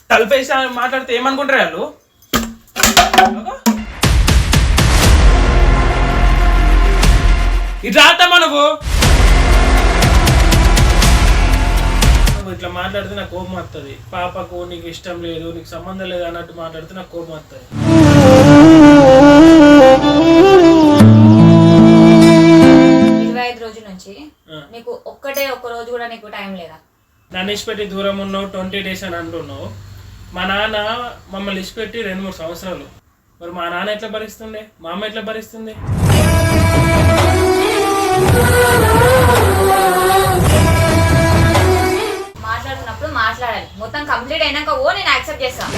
తలపేసి మాట్లాడితే ఏమనుకుంటారు వాళ్ళు? ఇట్లా రాస్తామా నువ్వు ఇట్లా మాట్లాడితే నాకు కోపం వస్తుంది. పాపకు నీకు ఇష్టం లేదు, నీకు సంబంధం లేదు అన్నట్టు మాట్లాడితే నాకు కోపం వస్తుంది. 25 రోజుల నుంచి నీకు ఒక్క రోజు కూడా నీకు టైం లేదా? నన్ను ఇచ్చిపెట్టి దూరం ఉన్నావు 20 days అని అంటున్నావు. మా నాన్న మమ్మల్ని ఇచ్చిపెట్టి 2-3 సంవత్సరాలు. మరి మా నాన్న ఎట్లా భరిస్తుండే, మా అమ్మ ఎట్లా భరిస్తుంది? మాట్లాడుతున్నప్పుడు మాట్లాడాలి. మొత్తం కంప్లీట్ అయినాక నేను యాక్సెప్ట్ చేస్తాను.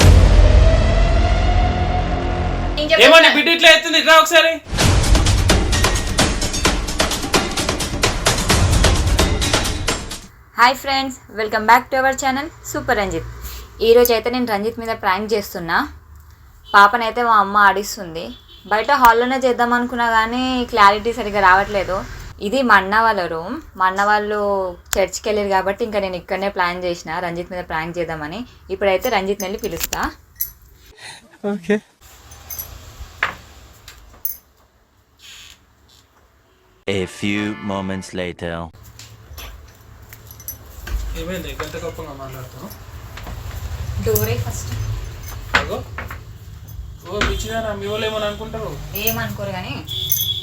ఏమన్నా బిడ్డ ఇట్లా ఎత్తుంది, ఇట్లా ఒకసారి. Hi friends, welcome back to our channel super Ranjith. ఈరోజు అయితే నేను రంజిత్ మీద ప్రాంక్ చేస్తున్నా. పాపనైతే మా అమ్మ ఆడిస్తుంది. బయట హాల్లోనే చేద్దాం అనుకున్నా కానీ క్లారిటీ సరిగ్గా రావట్లేదు. ఇది మా అన్న వాళ్ళ రూమ్. మా అన్న వాళ్ళు చర్చ్కి వెళ్ళారు కాబట్టి ఇంకా నేను ఇక్కడనే ప్లాన్ చేసిన రంజిత్ మీద ప్రాంక్ చేద్దామని. ఇప్పుడైతే రంజిత్ వెళ్ళి పిలుస్తా. Okay. A few moments later. ఏమైంది గంట గొప్పగా మాట్లాడుతాను? డోరే ఫస్ట్. ఇచ్చినారా మీ వాళ్ళు ఏమని అనుకుంటారు? ఏమనుకోరు కానీ.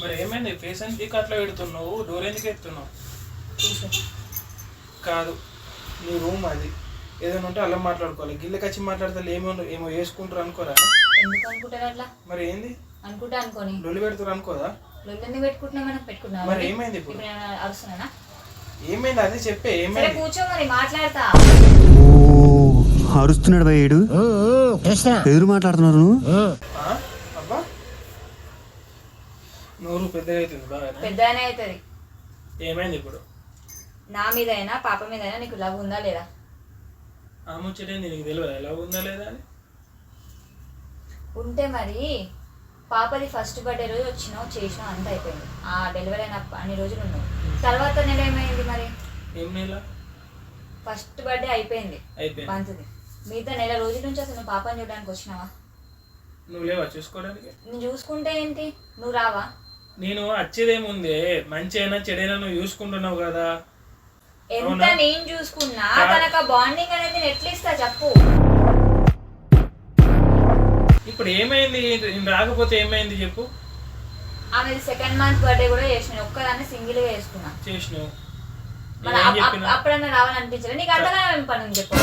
మరి ఏమైంది ఫేస్ ఎందుకు అట్లా పెడుతున్నావు? డోర్ ఎందుకు ఎత్తున్నావు? కాదు, నీ రూమ్ అది. ఏదైనా ఉంటే అలా మాట్లాడుకోవాలి. గిల్లకి వచ్చి మాట్లాడితే ఏమో వేసుకుంటారు అనుకోరా? ఎందుకు అనుకుంటారు అట్లా? మరి ఏంది అనుకుంటా అనుకోని లొల్లి పెడతారు అనుకోదా? లొల్లి పెట్టుకుంటున్నా మనం పెట్టుకున్నా. మరి ఏమైంది ఇప్పుడు? అరుస్తున్నానా? ఏమైంది అది చెప్పే. ఏమైంది? కూర్చో మరి మాట్లాడతా. అరుస్తున్నాడు భయ్యుడు. ఎదురు మాట్లాడుతున్నారు. అబ్బా నోరు పెద్దగా అవుతుంది. బాగా పెద్దగానే అవుతుంది. ఏమైంది ఇప్పుడు? నా మీద అయినా పాప మీద అయినా నీకు లవ్ ఉందా లేదా? ఆ ముచ్చటేంది నీకు తెలియదు ఎలా ఉందా లేదా అని? ఉంటే మరి పాపది ఫస్ట్ బర్త్డే రోజు వచ్చినావు, చేసినావు, అంత అయిపోయింది. ఆ డెలివరీ అయిన అన్ని రోజులు ఉన్నావు. తర్వాత నెల ఏమైంది మరి? ఏం నెల? ఫస్ట్ బర్త్డే అయిపోయింది మంత్ది. మిగతా నెల రోజుల నుంచి అసలు నువ్వు పాపని చూడడానికి వచ్చినావా? నువ్వు లేవా చూసుకోవడానికి? నేను చూసుకుంటే ఏంటి, నువ్వు రావా? నేను వచ్చేదేముంది, మంచి అయినా చెడైనా నువ్వు చూసుకుంటున్నావు కదా. ఎంత నేను చూసుకున్నా తనకు బాండింగ్ అనేది నేను ఎట్లా ఇస్తా చెప్పు. ఇప్పుడు ఏమైంది? రాకపోతే ఏమైంది చెప్పు. ఆమె సెకండ్ మంత్ బర్త్డే కూడా చేసిన, ఒక్కదాన్ని సింగిల్ గా చేసుకున్నా. చేసినావు. అప్పుడన్నా రావాలనిపించలేదు నీకు? అంతగా ఏం పని ఉంది చెప్పు.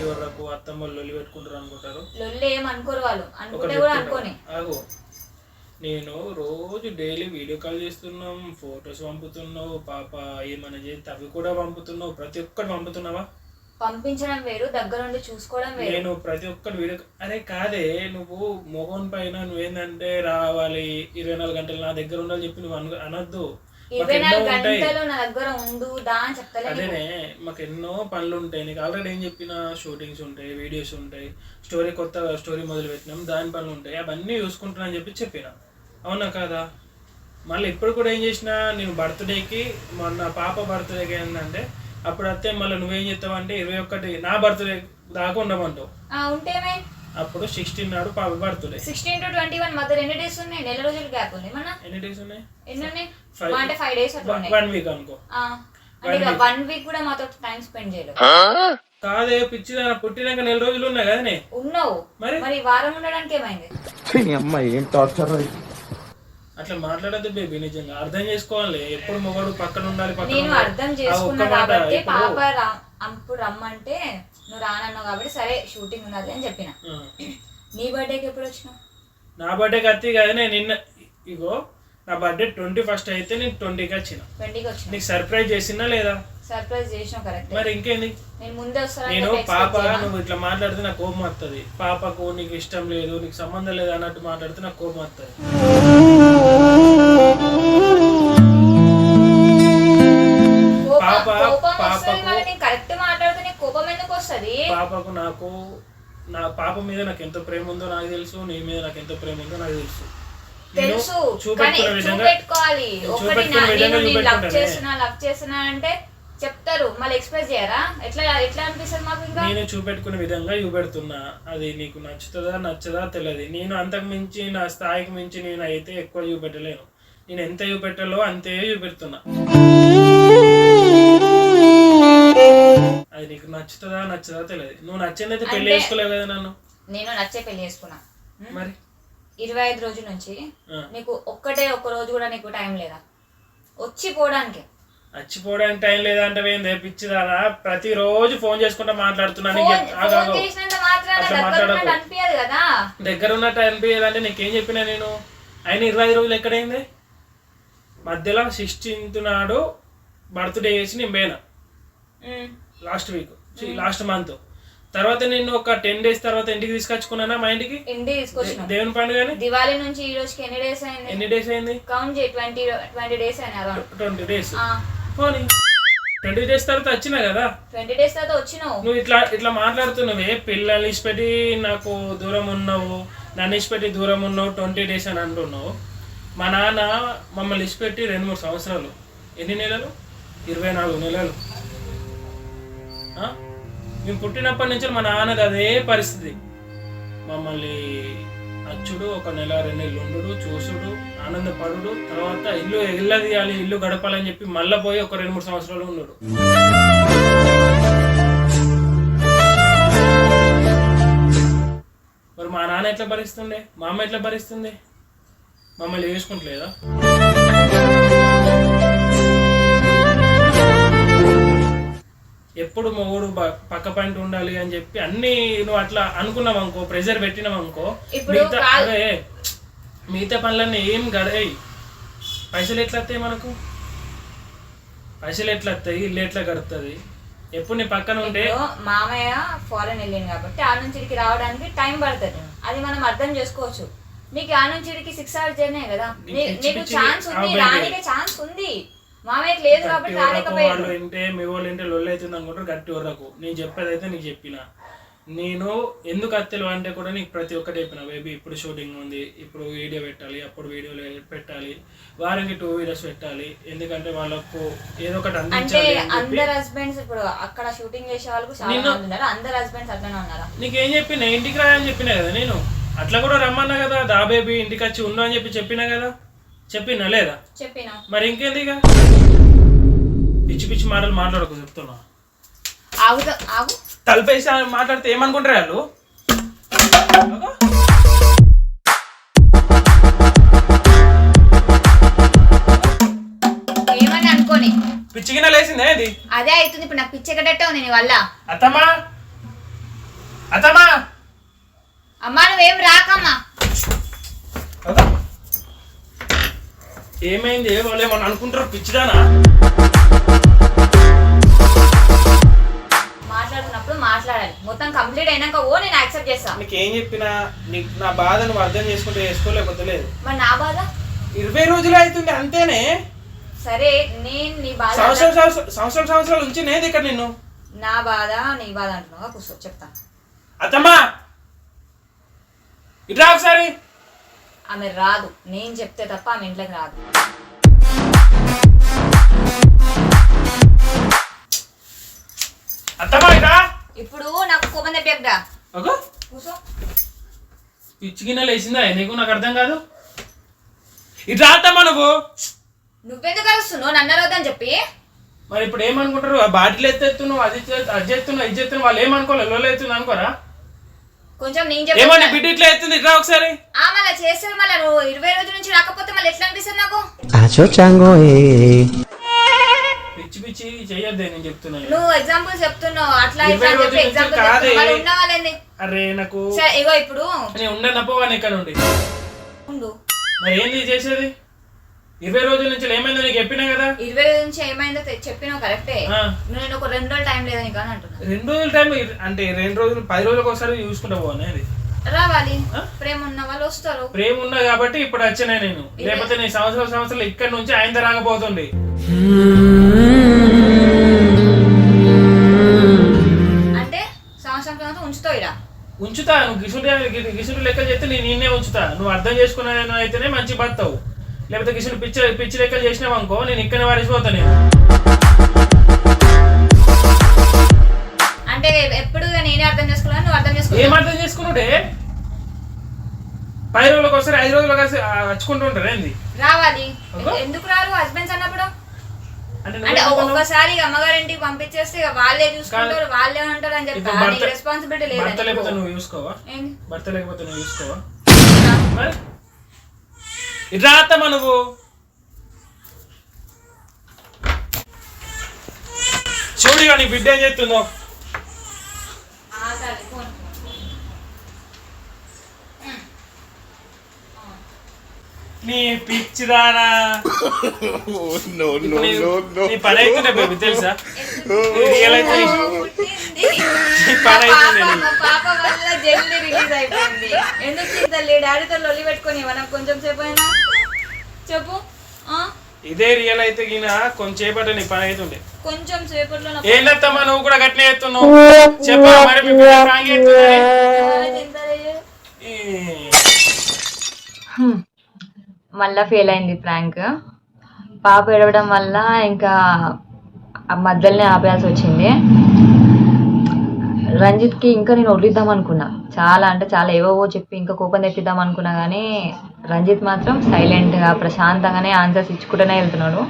ఎవరకు అత్తమ్మ లొల్లి పెట్టుకుంటారు అనుకుంటారు. లొల్లి ఏం అనుకోరు వాళ్ళు, అనుకుంటే కూడా అనుకోని. నేను రోజు డైలీ వీడియో కాల్ చేస్తున్నాం, ఫొటోస్ పంపుతున్నావు, పాప ఏమైనా చేస్తే అవి కూడా పంపుతున్నావు, ప్రతి ఒక్కటి పంపుతున్నావా? పంపించడం వేరు, దగ్గర నుండి చూసుకోవడం వేరు. నేను ప్రతి ఒక్కటి వీడియో అరే కాదే, నువ్వు మొగన్ పైన నువ్వేందంటే రావాలి 24 గంటలు నా దగ్గర ఉండాలి చెప్పి నువ్వు అనొద్దు. 24 గంటలు నా దగ్గర ఉండు దా అని చెప్తలే. అదేనే, మాకు ఎన్నో పనులు ఉంటాయి. నీకు ఆల్రెడీ ఏం చెప్పిన, షూటింగ్స్ ఉంటాయి, వీడియోస్ ఉంటాయి, కొత్త స్టోరీ మొదలు పెట్టినాం, దాని పనులు ఉంటాయి, అవన్నీ చూసుకుంటున్నా అని చెప్పిన. అవునా కాదా? మళ్ళీ ఇప్పుడు కూడా ఏం చేసినా, నేను బర్త్డేకి మొన్న పాప బర్త్డేకి ఏంటంటే అప్పుడు వస్తే మళ్ళీ నువ్వేం చేస్తావు అంటే 21 నా బర్త్డే దాకా ఉండమంటావు. అప్పుడు 16 నాడు పాప బర్త్డే. 16 to 21 మధ్య ఎన్ని డేస్ ఉన్నాయి? నెల రోజులు గ్యాప్ ఉంది. మన ఎన్ని డేస్ ఉన్నాయి? ఎన్ని ఉన్నాయి అంటే 5 days అట్లా ఉన్నాయి. 1 week అనుకో. అంటే 1 week కూడా మాతో టైం స్పెండ్ చేయలేదు. కాదే పిచ్చిదాన, పుట్టినాక నెల రోజులు ఉన్నాయి కదనే. ఉన్నావు మరి వారం ఉండడానికి ఏమైంది? అట్లా మాట్లాడద్దు బేబీ, నిజంగా అర్థం చేసుకోవాలి. ఎప్పుడు మొగడు పక్కన ఉండాలి. నేను అర్థం చేసుకున్నా కాబట్టి పాప అప్పుడు రమ్మంటే నువ్వు రానన్నావు కాబట్టి సరే షూటింగ్ ఉన్నది అని చెప్పిన. నీ బర్త్డేకి ఎప్పుడు వచ్చినావు? నా బర్త్డేకి అత్తి కదా. నేను నిన్న ఇగో నా బర్త్డే 21st అయితే నేను 20కి వచ్చిన. 20కి వచ్చిన. నీకు సర్ప్రైజ్ చేసినా లేదా? సర్ప్రైజ్ చేసినావు కరెక్ట్. మరి ఇంకేంది? నేను ముందే వస్తాను. నేను పాప నువ్వు ఇట్లా మాట్లాడితే నాకు కోపం వస్తుంది. పాపకు నీకు ఇష్టం లేదు, నీకు సంబంధం లేదు అన్నట్టు మాట్లాడితే నాకు కోపం వస్తుంది. పాపకు నాకు నా పాప మీద నాకు ఎంత ప్రేమ ఉందో నాకు తెలుసు, నీ మీద నాకు ఎంత ప్రేమ ఉందో నాకు తెలుసు. లవ్ చేస్తున్నా అంటే చెప్తారు మళ్ళీ ఎక్స్ప్రెస్ చేయరా? ఎట్లా ఎట్లా అనిపిస్తుంది మాకు? ఇంకా నేను చూపెట్టుకునే విధంగా చూపెడుతున్నా. అది నీకు నచ్చుతుందా నచ్చదా తెలియదు. నేను అంతకు మించి నా స్థాయికి మించి నేను అయితే ఎక్కువ చూపెట్టలేను. నేను ఎంత చూపెట్టాలో అంతే చూపెడుతున్నా. అది నీకు నచ్చుతుందా నచ్చదా తెలియదు. నువ్వు నచ్చింది అయితే పెళ్లి చేసుకోలేవు కదా నన్ను. నేను నచ్చే పెళ్లి చేసుకున్నా. మరి 25 రోజుల నుంచి నీకు ఒక్క రోజు కూడా నీకు టైం లేదా వచ్చి పోవడానికి? చచ్చిపోవడానికి టైం లేదంటే ఏంది పిచ్చిదానా? ప్రతిరోజు ఫోన్ చేసుకుంటా మాట్లాడుతున్నాను. దగ్గర ఉన్నట్టు అనిపించదంటే నీకేం చెప్పినా నేను. ఆయన 25 రోజులు ఎక్కడైంది? మధ్యలో 16th నాడు బర్త్డే చేసి నేను పోయినా లాస్ట్ వీక్, లాస్ట్ మంత్. తర్వాత నేను ఒక 10 days తర్వాత ఇంటికి తీసుకొచ్చుకున్నానా మా ఇంటికి దేవుని పండుగ. దివాళీ నుంచి ఈ రోజుకి ఎన్ని డేస్ అయింది? ఎన్ని డేస్ అయింది? కౌంట్ చేయి. 20 days అయినా. 20 days. 20 days తర్వాత వచ్చినా కదా. 20 days తర్వాత వచ్చినావు. నువ్వు ఇట్లా మాట్లాడుతున్నావే. పిల్లల్ని ఇచ్చిపెట్టి నాకు దూరం ఉన్నావు, నన్ను ఇచ్చిపెట్టి దూరం ఉన్నావు, 20 days అని అంటున్నావు. మా నాన్న మమ్మల్ని ఇచ్చిపెట్టి 2-3 సంవత్సరాలు. ఎన్ని నెలలు? 24 నెలలు. మేము పుట్టినప్పటి నుంచి మా నాన్నది అదే పరిస్థితి. మమ్మల్ని అచ్చుడు, 1 నెల 2 నెలలు ఉండు, చూసుడు, ఆనందపడు, తర్వాత ఇల్లు తీయాలి, ఇల్లు గడపాలని చెప్పి మళ్ళీ పోయి ఒక 2-3 సంవత్సరాలు ఉన్నాడు. మరి మా నాన్న ఎట్లా భరిస్తుండే? మా అమ్మ ఎట్లా భరిస్తుంది? మమ్మల్ని వేసుకుంటలేదా? ఎప్పుడు మొగుడు పక్క పంట ఉండాలి అని చెప్పి అన్ని నువ్వు అట్లా అనుకున్నావు అనుకో, ప్రెజర్ పెట్టినావు అనుకో, మిగతా పనులన్నీ ఏం గడయి. పైసలు ఎట్లా వస్తాయి మనకు? పైసలు ఎట్లా వస్తాయి? ఇల్లు ఎట్లా గడుతుంది? ఎప్పుడు నీ పక్కన ఉంటే. మామయ్య ఫారెన్ వెళ్ళింది కాబట్టి ఆ నుంచి ఇక్కడికి రావడానికి టైం పడుతుంది. అది మనం అర్థం చేసుకోవచ్చు. నీకు ఆ నుంచి ఇక్కడికి 6 hours జర్నీ కదా. నీకు ఛాన్స్ ఉంది, రానికే ఛాన్స్ ఉంది. మామయ్యకి లేదు కాబట్టి రాలేకపోయాడు. మీ వాళ్ళు ఇంటే లొల్లు అవుతుంది అనుకుంటారు. గట్టి వరకు నేను చెప్పేది అయితే నీకు చెప్పిన. నేను ఎందుకు అత్తలు అంటే కూడా నీకు ప్రతి ఒక్కటి చెప్పిన. బేబీ ఇప్పుడు షూటింగ్ ఉంది, ఇప్పుడు వీడియో పెట్టాలి, అప్పుడు వీడియోలు పెట్టాలి, వారానికి 2 videos పెట్టాలి. ఎందుకంటే వాళ్ళకు ఏదో ఒకటి అందించాలి. అందరు హస్బెండ్స్ ఇప్పుడు అక్కడ షూటింగ్ చేసే వాళ్ళకు చాలా మంది ఉన్నారు. అందరు హస్బెండ్స్ అట్లనే ఉన్నారా? నీకేం చెప్పిన? ఇంటికి రాయని చెప్పినా కదా నేను. అట్లా కూడా రమ్మన్నా కదా. దా బేబీ ఇంటికి వచ్చి ఉన్నా అని చెప్పినా కదా. చెప్పినా లేదా? చెప్పినా. మరి ఇంకేంది? ఇక పిచ్చి పిచ్చి మాటలు మాట్లాడకు చెప్తున్నా. ఆగు. తలపేసి మాట్లాడితే ఏమనుకుంటారు వాళ్ళు? ఏమని అనుకోని పిచ్చిగిన లేసిందే ఇది. అదే అవుతుంది ఇప్పుడు నాకు పిచ్చెక్కడట్టావు నేను వల్ల. అత్తమ్మా అమ్మా నువ్వేం రాకమ్మా. ఏమైంది? వాళ్ళు ఏమన్నా అనుకుంటారు పిచ్చిదానా? మాట్లాడుతున్నప్పుడు మాట్లాడాలి. మొత్తం కంప్లీట్ అయినాక నేను యాక్సెప్ట్ చేస్తా. నీకు ఏం చెప్పినా నీకు నా బాధ నువ్వు అర్థం చేసుకుంటే చేసుకోలేకపోతే లేదు. మరి నా బాధ 20 రోజులు అవుతుంది అంతేనే. సరే నేను నీ బాధ సంవత్సరాలు ఉంచి నేది ఇక్కడ నిన్ను. నా బాధ నీ బాధ అంటున్నావా? కూర్చో చెప్తాను. అత్తమ్మా ఇట్లా ఒకసారి. ఆమె రాదు. నేను చెప్తే తప్ప ఆమె ఇంట్లోకి రాదు. అత్తమ్మా ఇట్లా. ఇప్పుడు నాకు కోపం తెప్పా. కూర్చో. పిచ్చిగిన లేచిందా నీకు? నాకు అర్థం కాదు. ఇట్లా అత్తమ్మా నువ్వెందుకు అరుస్తున్నావు? నన్ను అరవద్దని చెప్పి. మరి ఇప్పుడు ఏమనుకుంటారు? ఆ బాటిల్ ఎత్తేస్తున్నావు, అది చేస్తున్నావు, ఇది చేస్తున్నావు. వాళ్ళు ఏమనుకోవాలి? లోలు అవుతుంది అనుకోరా? కొంచెం నేను ఏమన్నా బిడ్డ ఇట్లా ఎత్తుంది ఇట్లా ఒకసారి. మళ్ళీ చేస్తారు. మళ్ళీ నువ్వు 20 రోజుల నుంచి రాకపోతే మళ్ళీ ఎట్లా అనిపిస్తుంది నాకు? పిచ్చి పిచ్చి చెయ్యొద్దే నేను చెప్తున్నా. నువ్వు ఎగ్జాంపుల్ చెప్తున్నావు అట్లా ఉండవాలండి. అరే నాకు ఇగో ఇప్పుడు నేను ఉండనపోవాను ఇక్కడ నుండి. మరి ఏంది చేసేది? 20 రోజుల నుంచి ఏమైందో నీకు చెప్పినా కదా. 20 రోజుల నుంచి ఏమైందో చెప్పినావు కరెక్టే. నేను ఒక 2 రోజులు టైం లేదని కానీ అంటున్నా. 2 రోజులు టైం అంటే 2 రోజులు 10 రోజులకు ఒకసారి చూసుకుంటా పోవాలి. అది రావాలి. ప్రేమ ఉన్న వాళ్ళు వస్తారు. ప్రేమ ఉన్నా కాబట్టి ఇప్పుడు వచ్చినా నేను. లేకపోతే నేను సంవత్సరాలు ఇక్కడ నుంచి ఆయన రాకపోతుంది. అంటే సంవత్సరం ఉంచుతావు ఇలా. ఉంచుతా. నువ్వు గిసుడు లెక్కలు చెప్తే నేను నిన్నే ఉంచుతా. నువ్వు అర్థం చేసుకునే అయితేనే మంచి బతావు. లేకపోతే గిసుడు పిచ్చి లెక్కలు చేసినావు అనుకో నేను ఇక్కడనే వారిసిపోతా. నేను అంటే ఎప్పుడు నేనే అర్థం చేసుకున్నాను, నువ్వు అర్థం ఏం చేసుకున్నావు. అర్థం చేసుకున్నాడే 10 రోజులకు ఒకసారి 5 రోజులకు వచ్చుకుంటూ ఉంటారు ఏంది రావాలి. అబ్బా. ఎందుకు రారు హస్బెండ్స్ అన్నప్పుడు? అంటే అంటే నువ్వు ఒక్కసారి అమ్మగారింటికి పంపించేస్తే ఇక వాళ్ళే చూసుకుంటారు, వాళ్ళే ఉంటారు అని ఇప్పుడు చెప్తా. భర్త- రెస్పాన్సిబిలిటీ భర్త లేకపోతే లేదు. నువ్వు చూసుకోవా? ఏంది? భర్త లేకపోతే నువ్వు చూసుకోవా? మరి ఇట్లా అత్తమ్మా నువ్వు చూడిగా నీ బిడ్డ ఏం చేస్తుందో. నీ పిచ్చిదానా ఇప్పుడు నీ పని అవుతుండే బేబీ తెలుసా? నీ రియల్ అయితే నీ పని అవుతుండే నీ. మా పాప వల్ల జల్దీ రిలీజ్ అయిపోయింది. ఎందుకు తల్లి డాడీతో లొల్లి పెట్టుకొని మనం కొంచెం సేపు అయినా చెప్పు. ఇదే రియల్ అయితే గిన కొంచెంసేపటి నీ పని అవుతుండే. కొంచెం సేపట్లో నా ఏంటమ్మా నువ్వు కూడా గట్లే ఎత్తున్నావు చెప్పా మరి మీ బిడ్డ ప్రాంక్ చేస్తుందని. మళ్ళా ఫెయిల్ అయింది ప్రాంక్. పాప ఏడవడం వల్ల ఇంకా ఆ మధ్యలోనే ఆపేయాల్సి వచ్చింది. రంజిత్కి ఇంకా నేను వదిలిద్దాం అనుకున్నా, చాలా అంటే చాలా ఏవో చెప్పి ఇంకా కోపం తెప్పిద్దాం అనుకున్నా, కానీ రంజిత్ మాత్రం సైలెంట్గా ప్రశాంతంగానే ఆన్సర్స్ ఇచ్చుకుంటూనే వెళ్తున్నాడు.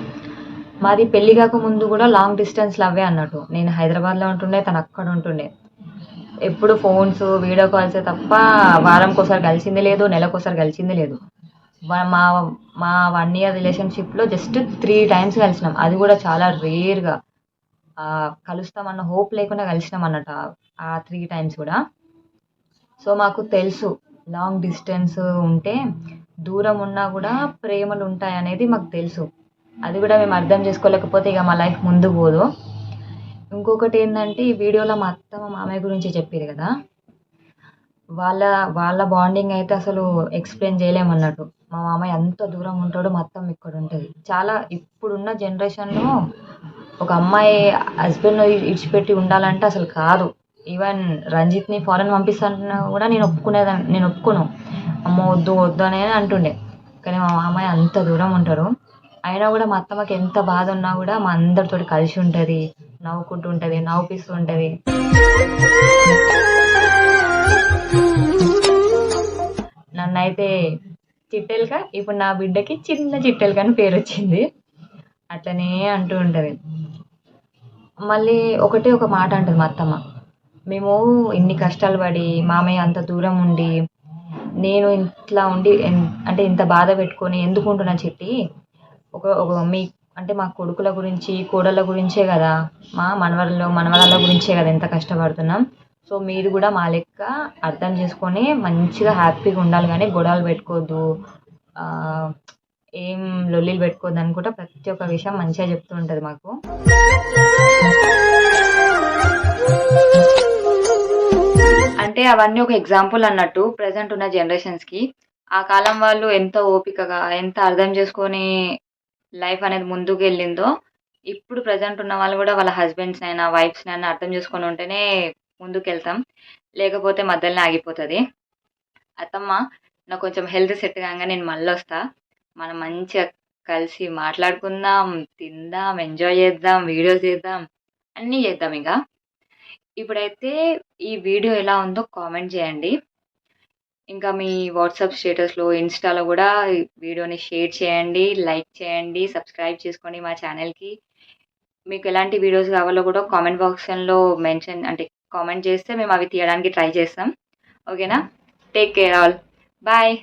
మాది పెళ్లి కాక ముందు కూడా లాంగ్ డిస్టెన్స్ లవ్వే అన్నట్టు. నేను హైదరాబాద్లో ఉంటుండే, తను అక్కడ ఉంటుండే. ఎప్పుడు ఫోన్స్ వీడియో కాల్సే తప్ప వారంకోసారి కలిసింది లేదు, నెలకోసారి కలిసింది లేదు. మా మా 1 year రిలేషన్షిప్లో జస్ట్ 3 times కలిసినాం. అది కూడా చాలా రేర్గా కలుస్తామన్న హోప్ లేకుండా కలిసినాం అన్నట్టు ఆ 3 times కూడా. సో మాకు తెలుసు లాంగ్ డిస్టెన్స్ ఉంటే దూరం ఉన్నా కూడా ప్రేమలు ఉంటాయి అనేది మాకు తెలుసు. అది కూడా మేము అర్థం చేసుకోలేకపోతే ఇక మా లైఫ్ ముందు పోదు. ఇంకొకటి ఏంటంటే ఈ వీడియోలో మా అత్త మా మామయ్య గురించి చెప్పారు కదా, వాళ్ళ బాండింగ్ అయితే అసలు ఎక్స్ప్లెయిన్ చేయలేమన్నట్టు. మా మామయ్య అంత దూరం ఉంటాడు, మా అత్తమ్మ ఇక్కడ ఉంటుంది. చాలా ఇప్పుడున్న జనరేషన్లో ఒక అమ్మాయి హస్బెండ్ ఇడిచిపెట్టి ఉండాలంటే అసలు కాదు. ఈవెన్ రంజిత్ని ఫారెన్ పంపిస్తాను కూడా నేను ఒప్పుకోను. అమ్మ వద్దు వద్దు అనే అంటుండే. కానీ మా మామయ్య అంత దూరం ఉంటాడు. అయినా కూడా మా అత్తమ్మకి ఎంత బాధ ఉన్నా కూడా మా అందరితో కలిసి ఉంటుంది, నవ్వుకుంటూ ఉంటుంది, నవ్వుపిస్తూ ఉంటుంది. నన్నైతే చిట్టెలుక, ఇప్పుడు నా బిడ్డకి చిన్న చిట్టెలుక అని పేరు వచ్చింది. అట్లనే అంటూ ఉంటుంది. మళ్ళీ ఒక మాట అంటుంది మా అత్తమ్మ, మేము ఇన్ని కష్టాలు పడి మామయ్య అంత దూరం ఉండి నేను ఇట్లా ఉండి అంటే ఇంత బాధ పెట్టుకొని ఎందుకు ఉంటున్నా చిట్టి, ఒక మీ అంటే మా కొడుకుల గురించి కోడళ్ళ గురించే కదా, మా మనవరాళ్ళ గురించే కదా ఎంత కష్టపడుతున్నాం. సో మీరు కూడా మా లెక్క అర్థం చేసుకొని మంచిగా హ్యాపీగా ఉండాలి, కానీ గొడవలు పెట్టుకోవద్దు, ఏం లొల్లిలు పెట్టుకోవద్దు అనుకుంటా ప్రతి ఒక్క విషయం మంచిగా చెప్తూ ఉంటుంది మాకు. అంటే అవన్నీ ఒక ఎగ్జాంపుల్ అన్నట్టు ప్రజెంట్ ఉన్న జనరేషన్స్కి. ఆ కాలం వాళ్ళు ఎంత ఓపికగా ఎంత అర్థం చేసుకొని లైఫ్ అనేది ముందుకు వెళ్ళిందో, ఇప్పుడు ప్రజెంట్ ఉన్న వాళ్ళు కూడా వాళ్ళ హస్బెండ్స్ అయినా వైఫ్స్ని అయినా అర్థం చేసుకొని ఉంటేనే ముందుకు వెళ్తాం, లేకపోతే మధ్యలోనే ఆగిపోతుంది. అత్తమ్మ నాకు కొంచెం హెల్త్ సెట్ కాగా నేను మళ్ళీ వస్తా, మనం మంచిగా కలిసి మాట్లాడుకుందాం, తిందాం, ఎంజాయ్ చేద్దాం, వీడియోస్ చేద్దాం, అన్నీ చేద్దాం. ఇంకా ఇప్పుడైతే ఈ వీడియో ఎలా ఉందో కామెంట్ చేయండి. ఇంకా మీ వాట్సాప్ స్టేటస్లో ఇన్స్టాలో కూడా ఈ వీడియోని షేర్ చేయండి, లైక్ చేయండి, సబ్స్క్రైబ్ చేసుకోండి మా ఛానల్కి. మీకు ఎలాంటి వీడియోస్ కావాలో కూడా కామెంట్ బాక్స్లో కామెంట్ చేస్తే మేము అవి తీయడానికి ట్రై చేస్తాం. ఓకేనా? Take care all, bye.